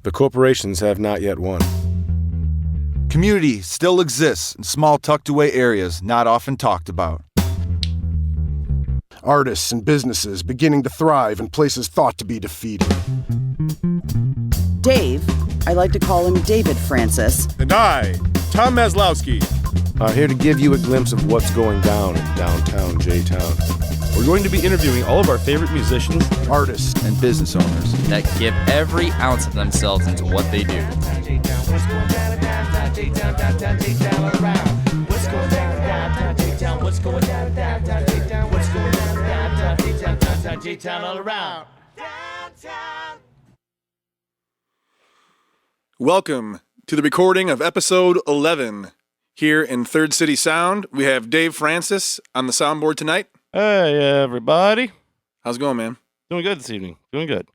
The corporations have not yet won. Community still exists in small tucked-away areas not often talked about. Artists and businesses beginning to thrive in places thought to be defeated. Dave, I like to call him David Francis. And I, Tom Maslowski, are here to give you a glimpse of what's going down in downtown J-Town. We're going to be interviewing all of our favorite musicians, artists, and business owners that give every ounce of themselves into what they do. Welcome to the recording of episode 11. Here in Third City Sound, we have Dave Francis on the soundboard tonight. Hey, everybody. How's it going, man? Doing good this evening. Doing good.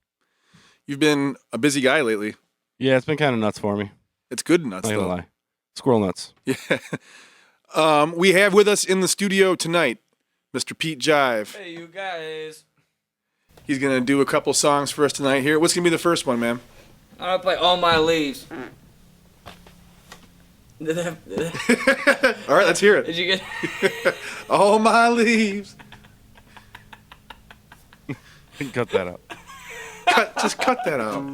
You've been a busy guy lately. Yeah, it's been kind of nuts for me. It's good nuts, Not though. gonna lie. Squirrel nuts. Yeah. We have with us in the studio tonight Mr. Pete Jive. Hey, you guys. He's going to do a couple songs for us tonight here. What's going to be the first one, man? I'm going to play All My Leaves. All right, let's hear it. Did you get All my leaves. Cut that out. Just cut that out.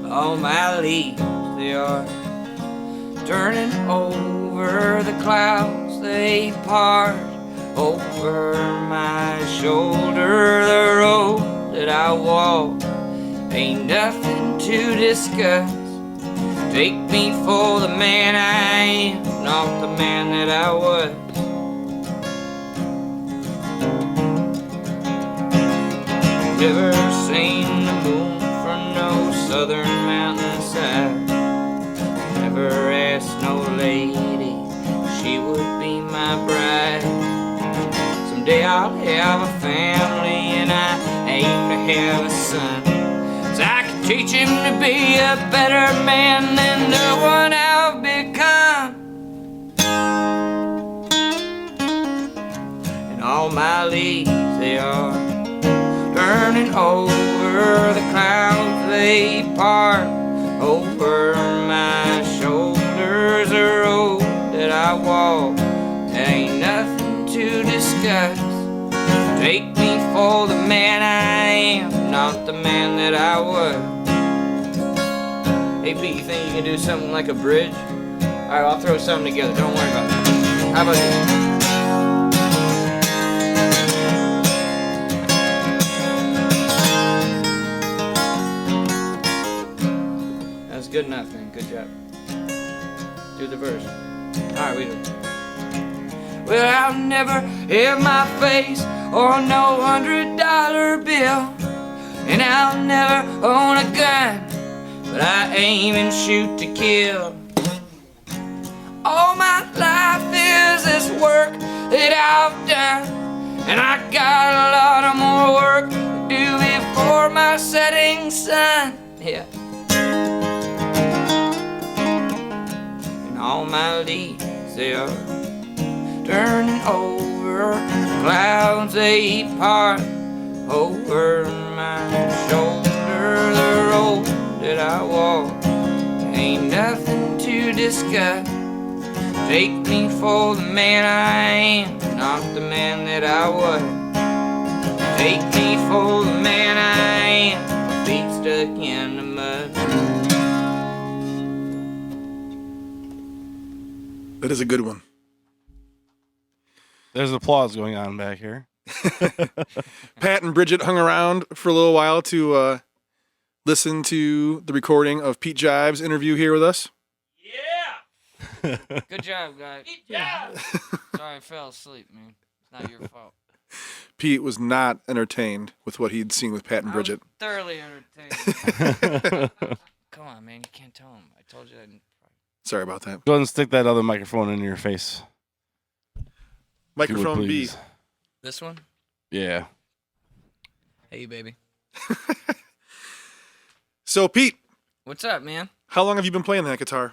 All my leaves, they are turning over the clouds, they part over my shoulder. The road that I walk ain't nothing to discuss. Take me for the man I am, not the man that I was. Never seen the moon from no southern mountainside. Never asked no lady if she would be my bride. Someday I'll have a family and I aim to have a son, so I can teach him to be a better man than the one I've become. And all my leaves, they are turning over the clouds, they part over my shoulders. The road that I walk, there ain't nothing to discuss. Take me for the man I am, not the man that I was. Hey Pete, you think you can do something like a bridge? Alright, I'll throw something together, don't worry about that. How about this? Good enough, man. Good job. Do the verse. Alright, we do it. Well, I'll never have my face on no $100 bill, and I'll never own a gun, but I aim and shoot to kill. All my life is this work that I've done, and I got a lot of more work to do before my setting sun. Yeah. All my leaves, they are turning over clouds, they part over my shoulder. The road that I walk ain't nothing to discuss. Take me for the man I am, not the man that I was. Take me for the man I am, my feet stuck in the mud. That is a good one. There's applause going on back here. Pat and Bridget hung around for a little while to listen to the recording of Pete Jive's interview here with us. Yeah! Good job, guys. Good job! Sorry I fell asleep, man. It's not your fault. Pete was not entertained with what he'd seen with Pat and Bridget. Thoroughly entertained. Come Come on, man. You can't tell him. I told you. Sorry about that. Go ahead and stick that other microphone in your face. Microphone B. please. This one? Yeah. Hey, baby. So, Pete, What's up, man? how long have you been playing that guitar?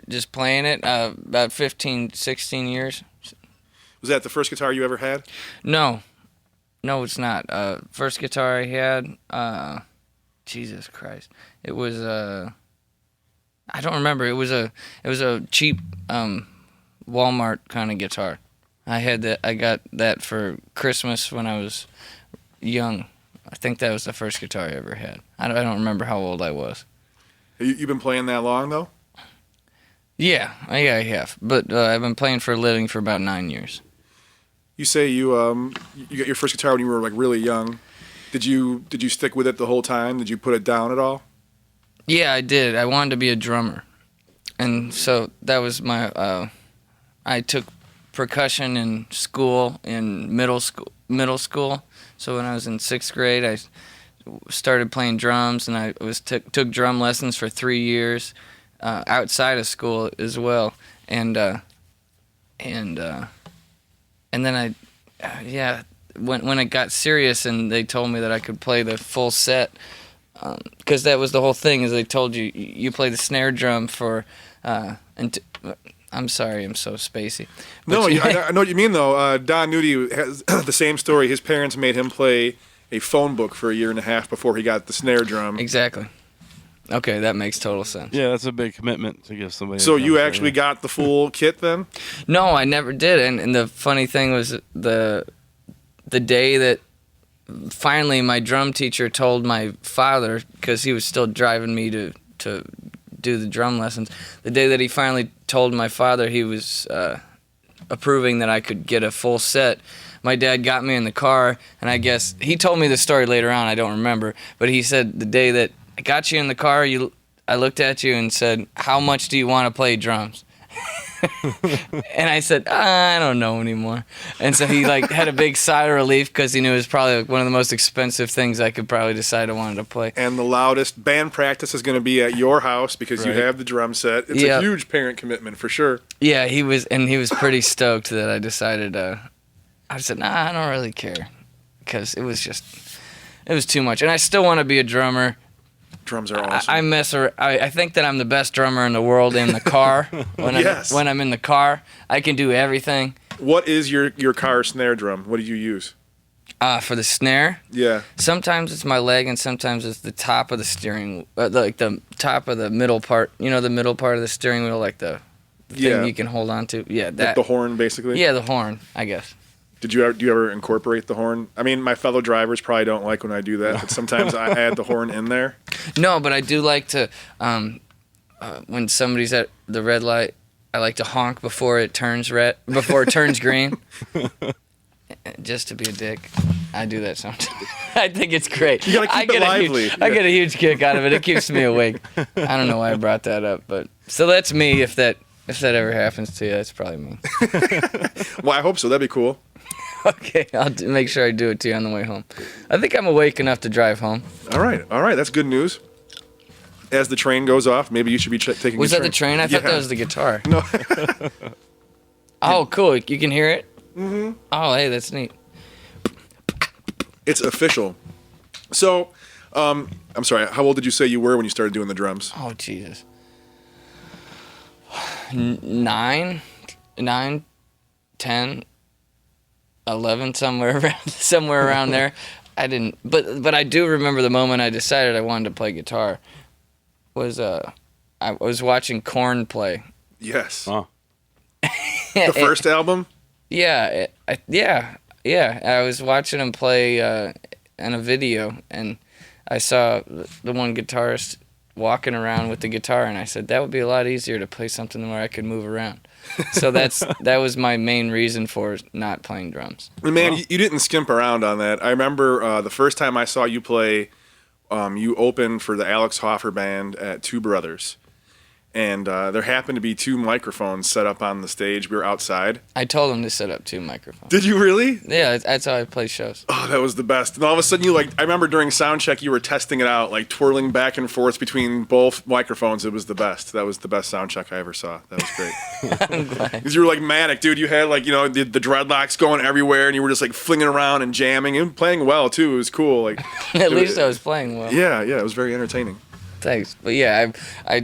Just playing it about 15, 16 years. Was that the first guitar you ever had? No, it's not. First guitar I had, Jesus Christ, it was I don't remember. It was a cheap Walmart kind of guitar. I had that. I got that for Christmas when I was young. I think that was the first guitar I ever had. I don't remember how old I was. You've been playing that long, though? Yeah, I have. But I've been playing for a living for about 9 years. You say you got your first guitar when you were like really young. Did you stick with it the whole time? Did you put it down at all? Yeah, I did. I wanted to be a drummer, and so that was my. I took percussion in school, in middle school. So when I was in 6th grade, I started playing drums, and I took drum lessons for 3 years, outside of school as well, and then when it got serious and they told me that I could play the full set, because that was the whole thing, is they told you play the snare drum for I'm sorry, I'm so spacey. No, I know what you mean, though. Don Nudie has the same story. His parents made him play a phone book for a year and a half before he got the snare drum. Exactly. Okay, that makes total sense. Yeah, that's a big commitment to give somebody. So you actually got the full kit then? No, I never did. And the funny thing was the day that finally my drum teacher told my father, because he was still driving me to do the drum lessons, the day that he finally told my father he was approving that I could get a full set, my dad got me in the car, and I guess he told me the story later on, I don't remember, but he said the day that I got you in the car, I looked at you and said, "How much do you want to play drums?" And I said, "I don't know anymore." And so he had a big sigh of relief, because he knew it was probably one of the most expensive things I could probably decide I wanted to play. And the loudest band practice is going to be at your house because you have the drum set. It's a huge parent commitment for sure. Yeah, he was pretty stoked that I decided. I said, "Nah, I don't really care," because it was too much, and I still want to be a drummer. Drums are awesome. I think that I'm the best drummer in the world in the car. When I'm in the car, I can do everything. What is your car snare drum? What do you use? For the snare? Yeah. Sometimes it's my leg, and sometimes it's the top of the steering, like the top of the middle part. You know, the middle part of the steering wheel, like the thing you can hold on to. Yeah, that. Like the horn, basically. Yeah, the horn, I guess. Do you ever incorporate the horn? I mean, my fellow drivers probably don't like when I do that, but sometimes I add the horn in there. No, but I do like to, when somebody's at the red light, I like to honk before it turns green. Just to be a dick. I do that sometimes. I think it's great. You gotta keep it lively. I get a huge kick out of it. It keeps me awake. I don't know why I brought that up, but so that's me. If that ever happens to you, that's probably me. Well, I hope so. That'd be cool. Okay, I'll make sure I do it to you on the way home. I think I'm awake enough to drive home. All right. That's good news. As the train goes off, maybe you should be taking. Was that the train? I thought that was the guitar. No. Oh, cool. You can hear it? Mm-hmm. Oh, hey, that's neat. It's official. So, I'm sorry. How old did you say you were when you started doing the drums? Oh, Jesus. 9, 10, 11, somewhere around there. I didn't, but I do remember the moment I decided I wanted to play guitar. I was watching Korn play. Yes. Oh. The first album? Yeah, I was watching him play in a video, and I saw the one guitarist walking around with the guitar, and I said that would be a lot easier to play something where I could move around. So that was my main reason for not playing drums. Man, you didn't skimp around on that. I remember the first time I saw you play, you opened for the Alex Hoffer band at Two Brothers. and there happened to be 2 microphones set up on the stage. We were outside. I told him to set up 2 microphones. Did you really? Yeah, that's how I play shows. Oh, that was the best. And all of a sudden, I remember during sound check, you were testing it out, like twirling back and forth between both microphones. It was the best. That was the best sound check I ever saw. That was great. I'm glad. Because you were like manic, dude. You had the dreadlocks going everywhere, and you were just like flinging around and jamming and playing well too. It was cool. Like At least I was playing well. Yeah, it was very entertaining. Thanks. But yeah, I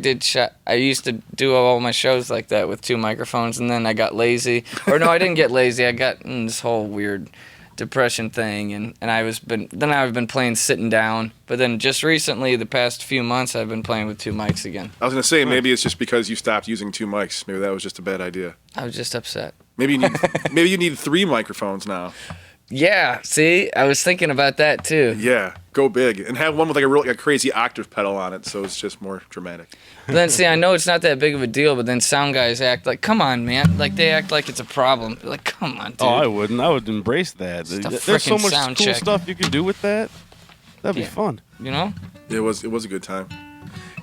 used to do all my shows like that with 2 microphones, and then I got lazy. Or no, I didn't get lazy. I got in this whole weird depression thing, and I've been playing sitting down. But then just recently, the past few months, I've been playing with 2 mics again. I was gonna say maybe it's just because you stopped using 2 mics. Maybe that was just a bad idea. I was just upset. Maybe you need 3 microphones now. Yeah, see? I was thinking about that too. Yeah, go big and have one with like a crazy octave pedal on it, so it's just more dramatic. But then see, I know it's not that big of a deal, but then sound guys act like, come on, man. Like they act like it's a problem. Like, come on, dude. Oh, I wouldn't. I would embrace that. Just a There's so frickin' much sound cool check. stuff you can do with that. That'd be fun. You know? It was a good time.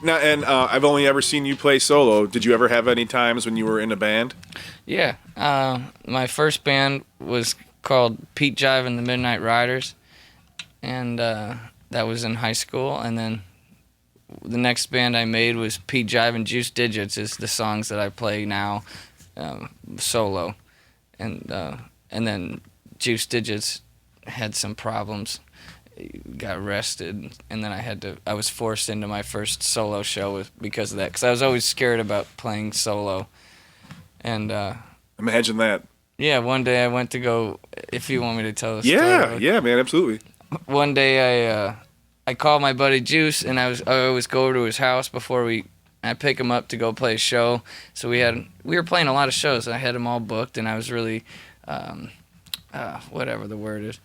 Now, and I've only ever seen you play solo. Did you ever have any times when you were in a band? Yeah. My first band was called Pete, Jive and the Midnight Riders, and that was in high school. And then the next band I made was Pete, Jive and Juice Digits is the songs that I play now solo. And then Juice Digits had some problems, got arrested, and then I was forced into my first solo show because of that, because I was always scared about playing solo. And Imagine that. yeah, one day I went to go, if you want me to tell the story. Yeah, man, absolutely. One day I called my buddy Juice, and I always go over to his house before I pick him up to go play a show. So we were playing a lot of shows. I had them all booked, and I was really, whatever the word is.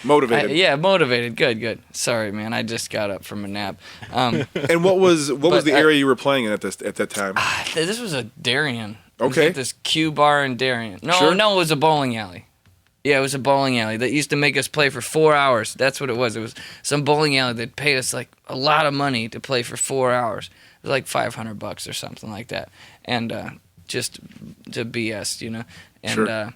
Motivated. Motivated. Good. Sorry, man. I just got up from a nap. And what was the area you were playing in at that time? This was a Darien. It was Okay. like this Q bar in Darien. No, Sure. it was a bowling alley. Yeah, it was a bowling alley that used to make us play for 4 hours. That's what it was. It was some bowling alley that paid us like a lot of money to play for 4 hours. It was like $500 or something like that, and just to BS, you know. And Sure.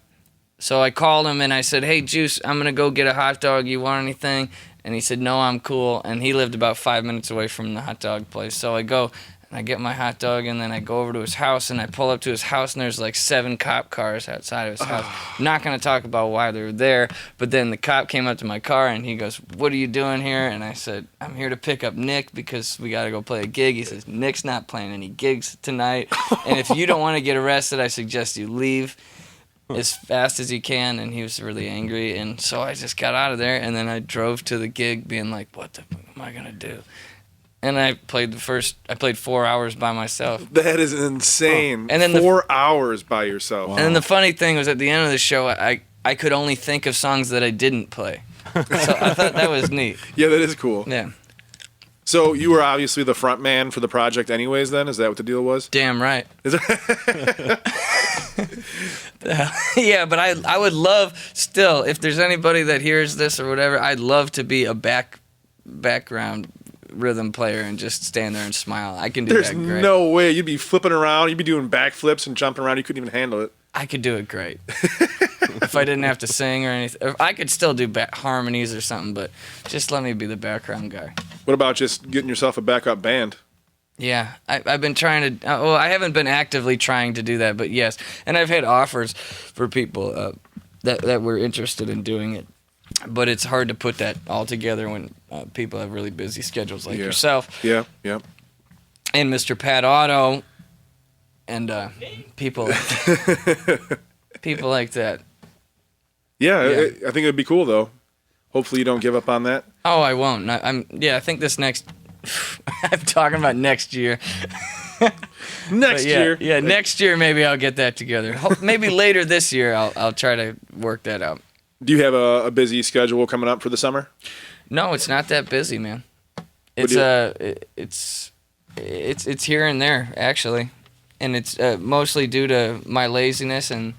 So I called him and I said, "Hey, Juice, I'm gonna go get a hot dog. You want anything?" And he said, "No, I'm cool." And he lived about 5 minutes away from the hot dog place. So I go and I get my hot dog, and then I go over to his house, and I pull up to his house, and there's like 7 cop cars outside of his house. I'm not going to talk about why they were there, but then the cop came up to my car, and he goes, "What are you doing here?" And I said, "I'm here to pick up Nick because we got to go play a gig." He says, "Nick's not playing any gigs tonight, and if you don't want to get arrested, I suggest you leave as fast as you can." And he was really angry, and so I just got out of there, and then I drove to the gig being like, what the fuck am I going to do? And I played 4 hours by myself. That is insane. And then 4 hours by yourself. And then the funny thing was, at the end of the show, I could only think of songs that I didn't play. So I thought that was neat. Yeah, that is cool. Yeah. So you were obviously the front man for the project anyways then? Is that what the deal was? Damn right. Is it- Yeah, but I would love, still, if there's anybody that hears this or whatever, I'd love to be a background rhythm player and just stand there and smile. I can do There's that great. no way. You'd be flipping around. You'd be doing backflips and jumping around. You couldn't even handle it. I could do it great. If I didn't have to sing or anything. Or I could still do harmonies or something, but just let me be the background guy. What about just getting yourself a backup band? Yeah, I've been trying to. Well, I haven't been actively trying to do that, but yes, and I've had offers for people that were interested in doing it, but it's hard to put that all together when people have really busy schedules like yourself. Yeah. And Mr. Pat Otto, and people like that. Yeah, I think it'd be cool though. Hopefully you don't give up on that. Oh, I won't. I think this next. I'm talking about next year. Next year. Yeah, next year maybe I'll get that together. Maybe later this year I'll try to work that out. Do you have a busy schedule coming up for the summer? No, it's not that busy, man. It's it's here and there actually, and it's mostly due to my laziness and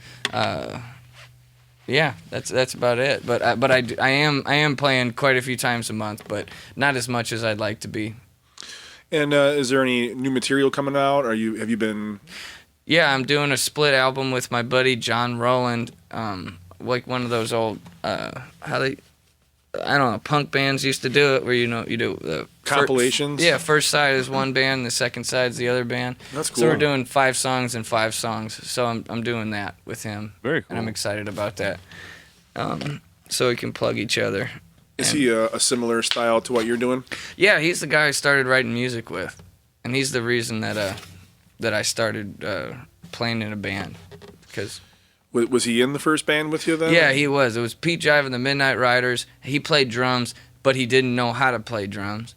yeah, that's about it. But I am playing quite a few times a month, but not as much as I'd like to be. And is there any new material coming out? Have you been? Yeah, I'm doing a split album with my buddy John Rowland, like one of those old I don't know, punk bands used to do it, where you do the Compilations? First side is one band, the second side is the other band. That's cool. So we're doing 5 songs and 5 songs. So I'm doing that with him. Very cool. And I'm excited about that. So we can plug each other. Is he a similar style to what you're doing? Yeah, he's the guy I started writing music with, and he's the reason that I started playing in a band. Because Was he in the first band with you then? yeah, he was. It was Pete Jive and the Midnight Riders. He played drums, but he didn't know how to play drums.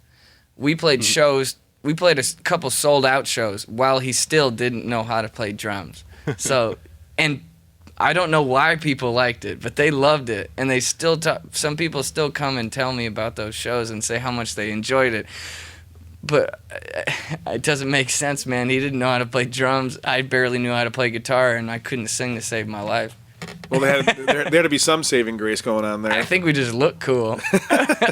We played shows. We played a couple sold-out shows while he still didn't know how to play drums. So, and I don't know why people liked it, but they loved it, and they still some people still come and tell me about those shows and say how much they enjoyed it. But it doesn't make sense, man. He didn't know how to play drums. I barely knew how to play guitar, and I couldn't sing to save my life. Well, there had to be some saving grace going on there. I think we just looked cool.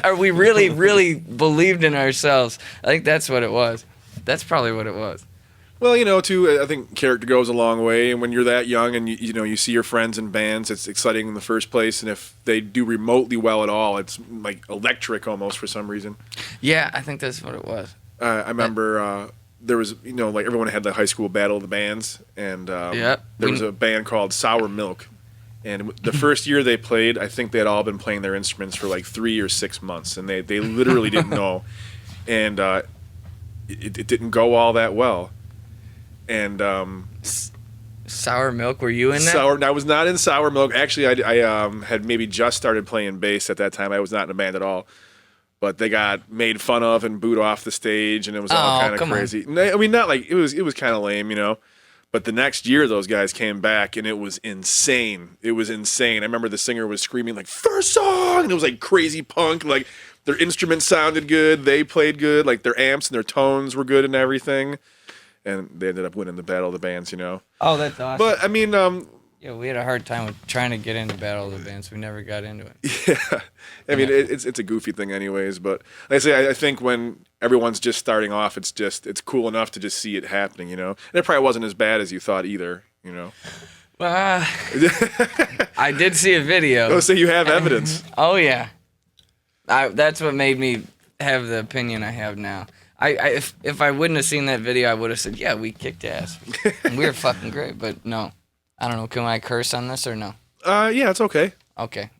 Or we really, really believed in ourselves. I think that's what it was. That's probably what it was. Well, too, I think character goes a long way, and when you're that young and you see your friends in bands, it's exciting in the first place, and if they do remotely well at all, it's like electric almost for some reason. Yeah, I think that's what it was. I remember there was, like everyone had the high school battle of the bands, and there was a band called Sour Milk, and the first year they played, I think they had all been playing their instruments for like 3 or 6 months, and they literally didn't know, and it didn't go all that well. And Sour Milk, were you in that? I was not in Sour Milk. Actually, I had maybe just started playing bass at that time. I was not in a band at all. But they got made fun of and booed off the stage, and it was all kind of crazy. I mean, not like it was kind of lame, But the next year, those guys came back, and it was insane. It was insane. I remember the singer was screaming like "first song," and it was like crazy punk. Like their instruments sounded good, they played good, like their amps and their tones were good and everything. And they ended up winning the Battle of the Bands, Oh, that's awesome. But, I mean... yeah, we had a hard time with trying to get into Battle of the Bands. We never got into it. Yeah. I mean, it's a goofy thing anyways. But, like I say, I think when everyone's just starting off, it's cool enough to just see it happening, And it probably wasn't as bad as you thought either, Well, I did see a video. Oh, so you have evidence. Oh, yeah. That's what made me have the opinion I have now. If I wouldn't have seen that video, I would have said, yeah, we kicked ass. And we were fucking great, but no. I don't know, can I curse on this or no? Yeah, it's okay. Okay.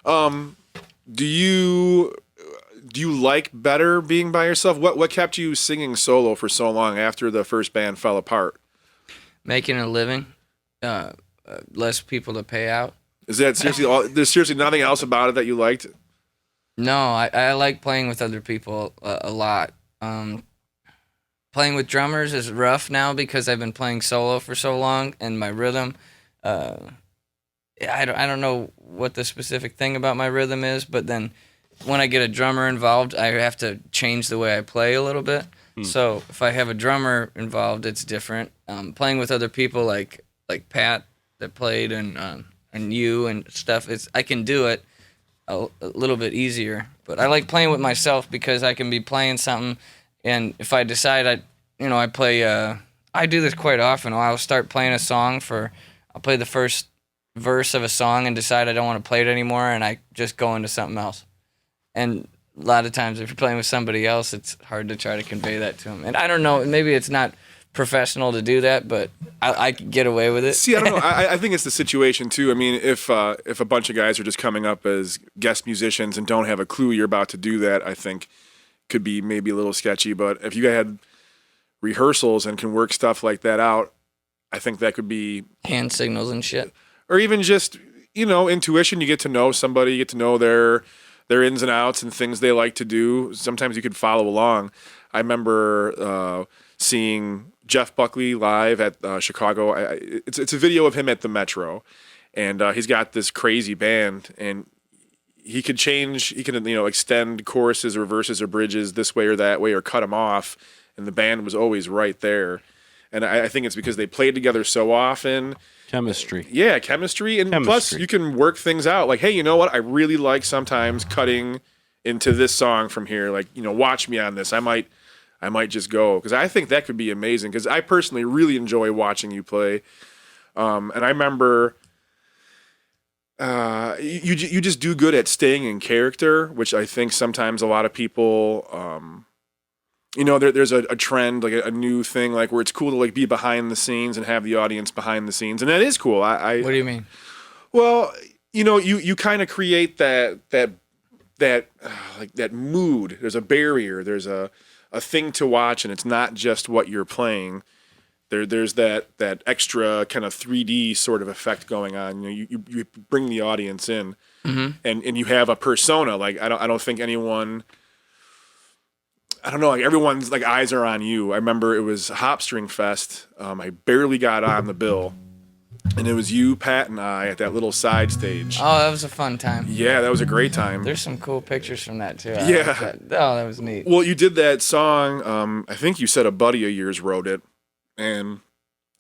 Do you like better being by yourself? What kept you singing solo for so long after the first band fell apart? Making a living, less people to pay out. Is that seriously there's seriously nothing else about it that you liked? No, I like playing with other people a lot. Playing with drummers is rough now because I've been playing solo for so long, and my rhythm, I don't know what the specific thing about my rhythm is, but then when I get a drummer involved, I have to change the way I play a little bit. So if I have a drummer involved, it's different. Playing with other people like Pat that played and you and stuff, I can do it a little bit easier. But I like playing with myself because I can be playing something, and if I decide I play, I do this quite often. I'll start playing a song I'll play the first verse of a song and decide I don't want to play it anymore, and I just go into something else. And a lot of times if you're playing with somebody else, it's hard to try to convey that to them. And I don't know, maybe it's not professional to do that, but I could get away with it. See, I don't know. I think it's the situation too. I mean, if a bunch of guys are just coming up as guest musicians and don't have a clue you're about to do that, I think could be maybe a little sketchy. But if you had rehearsals and can work stuff like that out, I think that could be hand signals and shit, or even just intuition. You get to know somebody, you get to know their ins and outs and things they like to do. Sometimes you could follow along. I remember seeing Jeff Buckley live at Chicago. It's a video of him at the Metro, and he's got this crazy band, and he can extend choruses or verses or bridges this way or that way or cut them off, and the band was always right there. And I think it's because they played together so often. Chemistry. Yeah, chemistry. And plus, you can work things out. Like, hey, you know what? I really like sometimes cutting into this song from here. Like, watch me on this. I might I might just go, because I think that could be amazing, because I personally really enjoy watching you play. And I remember you just do good at staying in character, which I think sometimes a lot of people, there's a trend, like a new thing, like where it's cool to like be behind the scenes and have the audience behind the scenes, and that is cool. What do you mean? Well, you kind of create that mood. There's a barrier. There's a thing to watch, and it's not just what you're playing. There's that extra kind of 3D sort of effect going on. You bring the audience in, and you have a persona. Like I don't think anyone. I don't know. Like everyone's like eyes are on you. I remember it was Hop String Fest. I barely got on the bill, and it was you, Pat, and I at that little side stage. Oh, that was a fun time. Yeah, that was a great time. There's some cool pictures from that too. Yeah. That was neat. Well, you did that song. I think you said a buddy of yours wrote it. And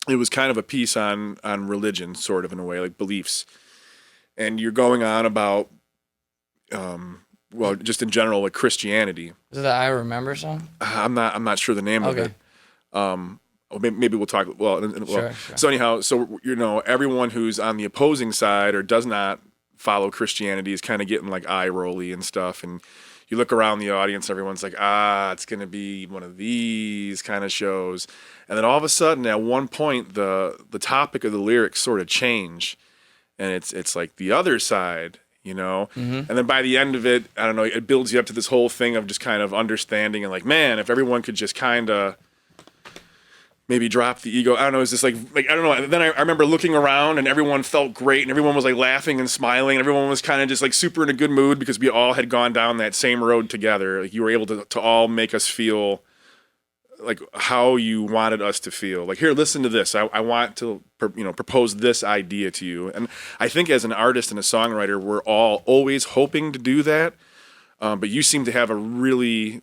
it was kind of a piece on religion, sort of in a way, like beliefs. And you're going on about, just in general, like Christianity. Is it the I Remember song? I'm not sure the name of it. Maybe we'll talk. Sure. So anyhow, everyone who's on the opposing side or does not follow Christianity is kind of getting like eye rolly and stuff, and you look around the audience, everyone's like, it's going to be one of these kind of shows. And then all of a sudden, at one point, the topic of the lyrics sort of change. And it's like the other side, And then by the end of it, I don't know, it builds you up to this whole thing of just kind of understanding and like, man, if everyone could just kind of maybe drop the ego. I don't know. It's just like I don't know. And then I remember looking around and everyone felt great and everyone was like laughing and smiling and everyone was kind of just like super in a good mood because we all had gone down that same road together. Like you were able to all make us feel like how you wanted us to feel. Like, here, listen to this. I want to propose this idea to you. And I think as an artist and a songwriter, we're all always hoping to do that. But you seem to have a really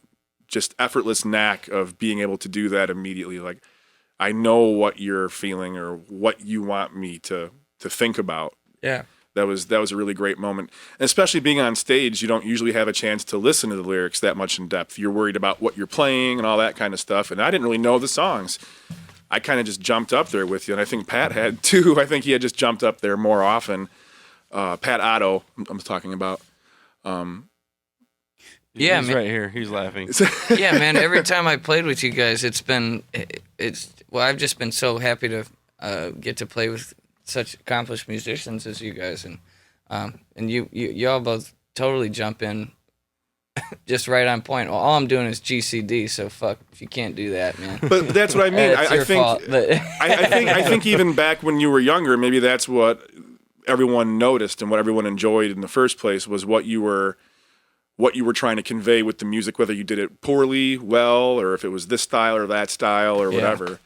just effortless knack of being able to do that immediately. Like, I know what you're feeling or what you want me to think about. Yeah. That was a really great moment. And especially being on stage, you don't usually have a chance to listen to the lyrics that much in depth. You're worried about what you're playing and all that kind of stuff. And I didn't really know the songs. I kind of just jumped up there with you. And I think Pat had too. I think he had just jumped up there more often. Pat Otto, I'm talking about. Yeah, he's man. Right here. He's laughing. Yeah, man. Every time I played with you guys, I've just been so happy to get to play with such accomplished musicians as you guys, and you all both totally jump in just right on point. Well, all I'm doing is GCD, so fuck if you can't do that, man. But that's what I mean. I think fault, but I think even back when you were younger, maybe that's what everyone noticed and what everyone enjoyed in the first place was what you were trying to convey with the music, whether you did it poorly, well, or if it was this style or that style or whatever.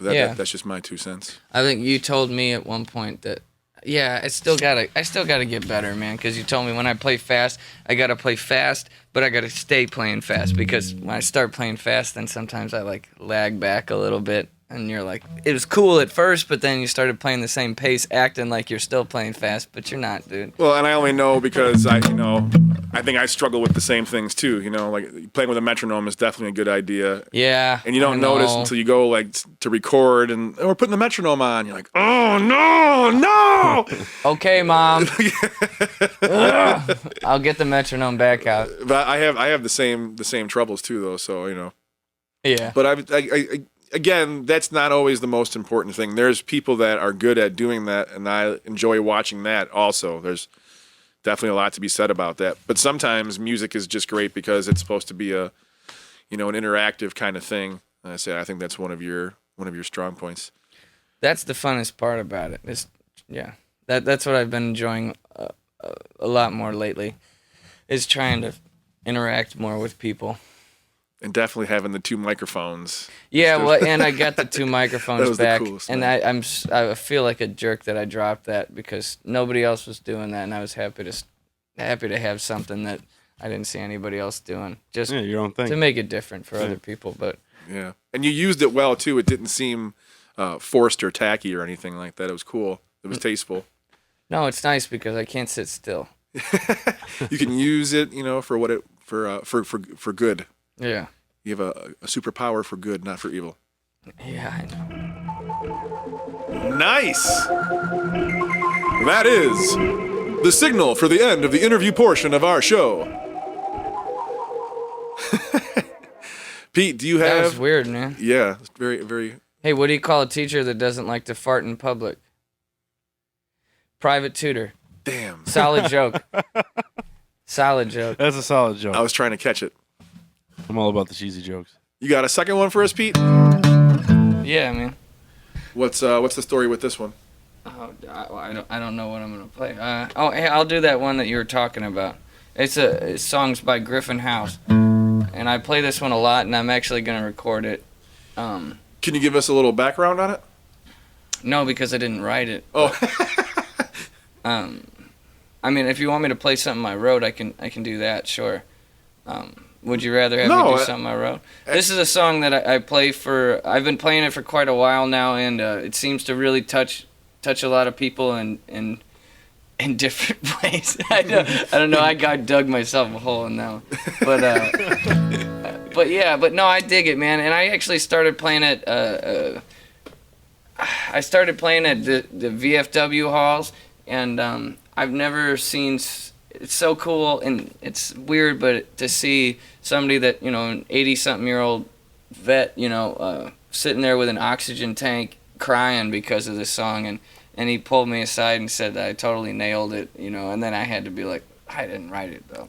That's just my 2 cents. I think you told me at one point that, I still gotta get better, man. Because you told me when I play fast, I gotta play fast, but I gotta stay playing fast. Because when I start playing fast, then sometimes I like lag back a little bit. And you're like, it was cool at first, but then you started playing the same pace, acting like you're still playing fast, but you're not, dude. Well, and I only know because I think I struggle with the same things too. Like playing with a metronome is definitely a good idea. Yeah. And you don't notice until you go like to record and we're putting the metronome on. You're like, oh no. Okay, Mom. I'll get the metronome back out. But I have the same troubles too, though. So Yeah. But I again, that's not always the most important thing. There's people that are good at doing that, and I enjoy watching that also. There's definitely a lot to be said about that. But sometimes music is just great because it's supposed to be an interactive kind of thing. And I think that's one of your strong points. That's the funnest part about it. That's what I've been enjoying a lot more lately, is trying to interact more with people. And definitely having the 2 microphones. Yeah, well, and I got the 2 microphones back, and I feel like a jerk that I dropped that because nobody else was doing that, and I was happy to have something that I didn't see anybody else doing, just your own thing to make it different for other people. But yeah, and you used it well too. It didn't seem forced or tacky or anything like that. It was cool. It was tasteful. No, it's nice because I can't sit still. You can use it, for what it for good. Yeah. You have a superpower for good, not for evil. Yeah, I know. Nice! That is the signal for the end of the interview portion of our show. Pete, do you have... That was weird, man. Yeah, very, very... Hey, what do you call a teacher that doesn't like to fart in public? Private tutor. Damn. Solid joke. Solid joke. That's a solid joke. I was trying to catch it. I'm all about the cheesy jokes. You got a second one for us, Pete? Yeah, man. What's the story with this one? Oh, I don't know what I'm gonna play. Hey, I'll do that one that you were talking about. It's songs by Griffin House, and I play this one a lot, and I'm actually gonna record it. Can you give us a little background on it? No, because I didn't write it. Oh. I mean, if you want me to play something I wrote, I can do that. Sure. Would you rather have me do something I wrote? This is a song that I play for. I've been playing it for quite a while now, and it seems to really touch a lot of people in different ways. I don't know. I dug myself a hole in that one, but no, I dig it, man. And I actually started playing it. I started playing at the VFW halls, and I've never seen. It's so cool, and it's weird, but to see somebody that, you know, an 80-something-year-old vet, you know, sitting there with an oxygen tank crying because of this song, and he pulled me aside and said that I totally nailed it, you know, and then I had to be like, I didn't write it, though.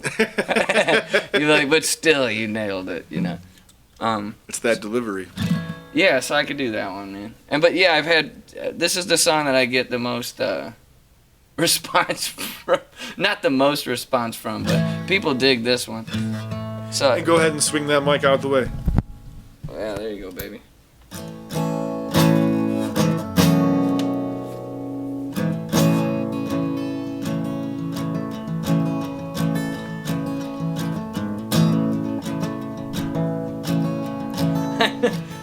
You're like, but still, you nailed it, you know. It's that delivery. Yeah, so I could do that one, man. But yeah, I've had, this is the song that I get the most, response from. Not the most response from, but people dig this one. So And go ahead and swing that mic out the way. Yeah, there you go, baby.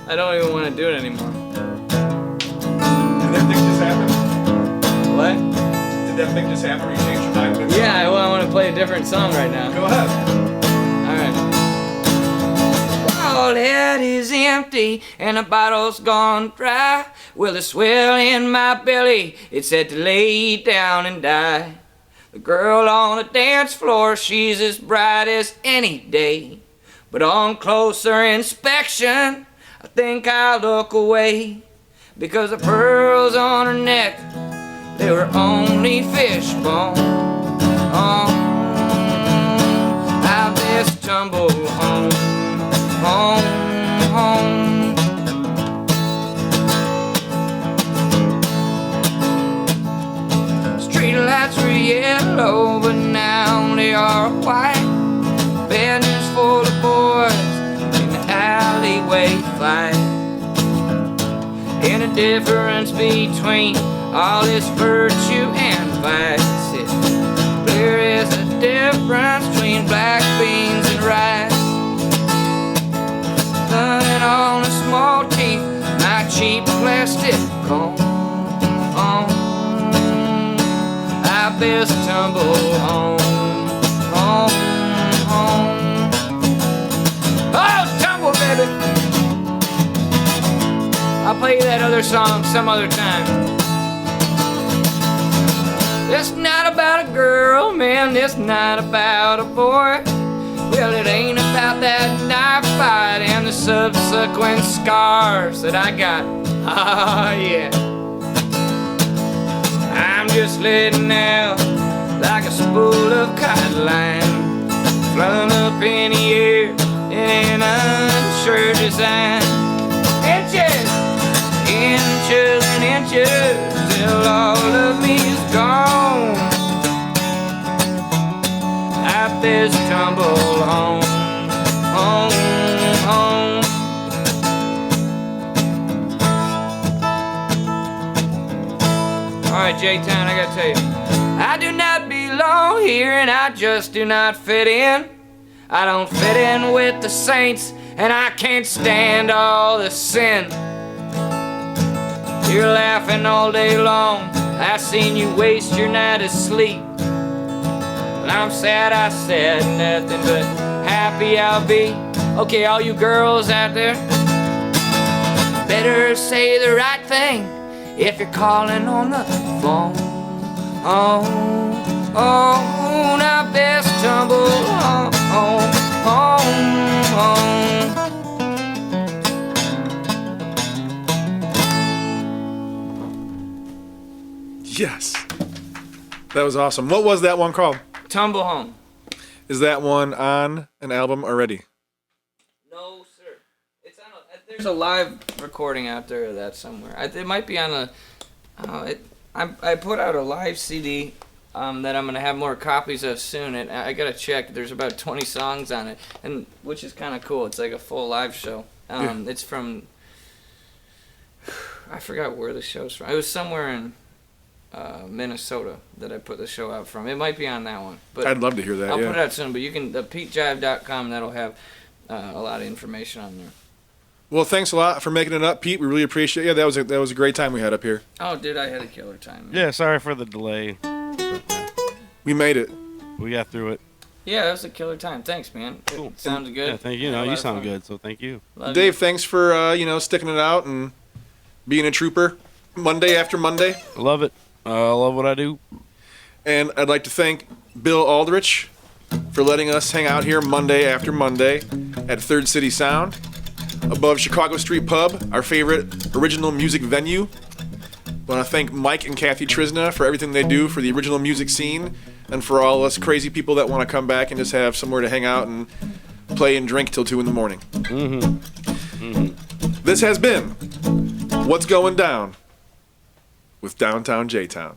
I don't even want to do it anymore. Did that thing just happen? What? Did that thing just happen? Or you changed your mind? Yeah, well, I want to play a different song right now. Go ahead. Alright. All head is empty and the bottle's gone dry. Well, the swell in my belly, it's set to lay down and die. The girl on the dance floor, she's as bright as any day. But on closer inspection, I think I'll look away. Because the pearls on her neck, they were only fishbone. I best tumble home, home, home. Street lights were yellow, but now they are white. Bed is full of boys in the alleyway fight. And the difference between all this virtue and vice is there is a difference between black beans and rice. Running on a small teeth, my cheap plastic comb. I best tumble home, home, home. Oh, tumble, baby! I'll play you that other song some other time. It's not about a girl, man, it's not about a boy. Well, it ain't about that knife fight and the subsequent scars that I got. Ah, yeah. I'm just letting out like a spool of cotton line, flung up in the air in an unsure design. Inches, inches and inches till all of me is gone. I best tumble home, home, home. Alright, J-Town, I gotta tell you, I do not belong here and I just do not fit in. I don't fit in with the saints and I can't stand all the sin. You're laughing all day long, I seen you waste your night of sleep. But I'm sad I said nothing but happy I'll be Okay, all you girls out there, better say the right thing if you're calling on the phone. Oh, now best tumble home. Yes. That was awesome. What was that one called? Tumble home. Is that one on an album already? No, sir. It's on there's a live recording out there of that somewhere. It might be on a. I put out a live CD that I'm gonna have more copies of soon, and I gotta check. There's about 20 songs on it, and which is kind of cool. It's like a full live show. It's from. I forgot where the show's from. It was somewhere in Minnesota that I put the show out from. It might be on that one, but I'd love to hear that. I'll put it out soon. But you can PeteJive.com. That'll have a lot of information on there. Well, thanks a lot for making it up, Pete. We really appreciate it. Yeah, that was a great time we had up here. Oh, dude, I had a killer time. Man. Yeah, sorry for the delay. We made it. We got through it. Yeah, that was a killer time. Thanks, man. Cool. It sounded good. Yeah, thank you. No, you sound good, so thank you. Love Dave, you. thanks for sticking it out and being a trooper Monday after Monday. I love it. I love what I do. And I'd like to thank Bill Aldrich for letting us hang out here Monday after Monday at Third City Sound, above Chicago Street Pub, our favorite original music venue. I want to thank Mike and Kathy Trisna for everything they do for the original music scene and for all us crazy people that want to come back and just have somewhere to hang out and play and drink till 2 in the morning. This has been What's Going Down with Downtown J-Town.